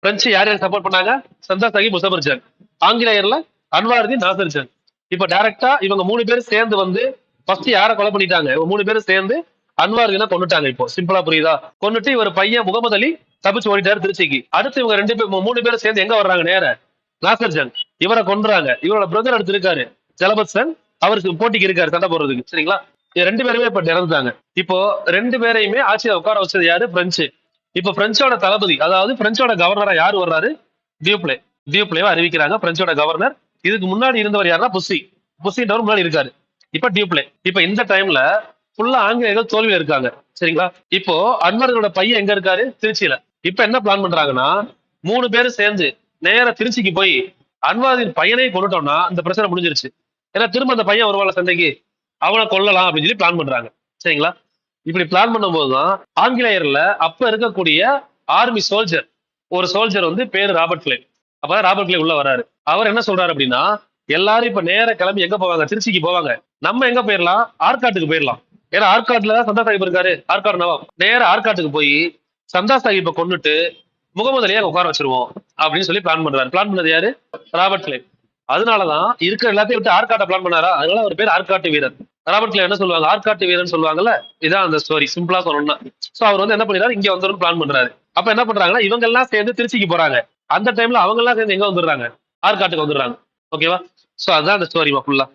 French யார் யார் support பண்ணாங்க? சந்தா சாஹிப் முசபர் ஜங். ஆங்கிலேயர்ல அன்வாருதீன் நாசர் ஜங். இப்ப டைரக்டா இவங்க 3 பேரும் சேர்ந்து வந்து ஃபர்ஸ்ட் யாரை கொலை பண்ணிட்டாங்க? இவங்க 3 பேரும் சேர்ந்து அன்வாருதீனை கொண்டுட்டாங்க. இப்போ சிம்பிளா புரியுதா? கொண்டுட்டு இவர் பையன் முகமது அலி தப்பிச்சு ஓடிட்டாரு திருச்சிக்கு. அடுத்து இவங்க 3 பேரும் சேர்ந்து எங்க வர்றாங்க? நேர நாசர் ஜங் இவரை கொன்றாங்க. இவரோட பிரதர் அடுத்து இருக்காரு ஜலபத் சன், அவருக்கு போட்டிக்கு இருக்காரு சண்டை போடுறதுக்கு. சரிங்களா? இது 2 பேருமே இப்ப இறந்துட்டாங்க. இப்போ 2 பேரையுமே ஆட்சியை உட்கார வச்சது யாரு? பிரெஞ்சு. இப்ப பிரெஞ்சோட தளபதி, அதாவது பிரெஞ்சோட கவர்னரா யாரு வர்றாரு? டியூப்ளே. டியூப்ளேவா அறிவிக்கிறாங்க பிரெஞ்சோட கவர்னர். இதுக்கு முன்னாடி இருந்தவர் யாருன்னா புஷி. புஷின்றவர் முன்னாடி இருக்காரு. இப்ப டியூப்ளே. இப்ப இந்த டைம்ல ஃபுல்லா ஆங்கிலேயர்கள் தோல்வியில இருக்காங்க. சரிங்களா? இப்போ அன்வர்களோட பையன் எங்க இருக்காரு? திருச்சியில. இப்ப என்ன பிளான் பண்றாங்கன்னா 3 பேரும் சேர்ந்து நேரா திருச்சிக்கு போய் அன்வாரின் பையனை கொண்டுட்டோம்னா இந்த பிரச்சனை முடிஞ்சிருச்சு. ஏன்னா திரும்ப அந்த பையன் வருவாள் சண்டைக்கு, அவனை கொல்லலாம் அப்படின்னு சொல்லி பிளான் பண்றாங்க. சரிங்களா? இப்படி பிளான் பண்ணும்போதுதான் ஆங்கிலேயர்ல அப்ப இருக்கக்கூடிய ஆர்மி சோல்ஜர், ஒரு சோல்ஜர் வந்து பேரு ராபர்ட் கிளைவ். அப்ப ராபர்ட் கிளைவ் உள்ள வராரு. அவர் என்ன சொல்றாரு அப்படின்னா, எல்லாரும் இப்ப நேர கிளம்பி எங்க போவாங்க? திருச்சிக்கு போவாங்க. நம்ம எங்க போயிடலாம்? ஆற்காட்டுக்கு போயிடலாம். ஏன்னா ஆற்காட்டுல தான் சந்தா சாஹிப் இருக்காரு, ஆற்காடு நவாப். நேர ஆற்காட்டுக்கு போய் சந்தா சாஹிப்பை கொண்டுட்டு முகமது அலியை உட்கார வச்சிருவோம் அப்படின்னு சொல்லி பிளான் பண்றாரு. பிளான் பண்ணது யாரு? Robert Clive. அதனாலதான் இருக்கிற எல்லாத்தையும் விட்டு ஆற்காட்டை பிளான் பண்ணாரா, அதனால ஒரு பேர் ஆற்காட்டு வீரர். ராபர்ட் கிளைவ் என்ன சொல்லுவாங்க? ஆற்காட்டு வீரன் சொல்லுவாங்கல்ல. இதான் அந்த ஸ்டோரி சிம்பிளா சொல்லணும்னா. சோ அவர் வந்து என்ன பண்ணிடுறாரு? இங்க வந்துடும் பிளான் பண்றாரு. அப்ப என்ன பண்றாங்கன்னா இவங்க எல்லாம் சேர்ந்து திருச்சிக்கு போறாங்க. அந்த டைம்ல அவங்க எல்லாம் சேர்ந்து எங்க வந்துடுறாங்க? ஆற்காட்டுக்கு வந்துடுறாங்க. ஓகேவா? சோ அதுதான் அந்த ஸ்டோரிமா ஃபுல்லா.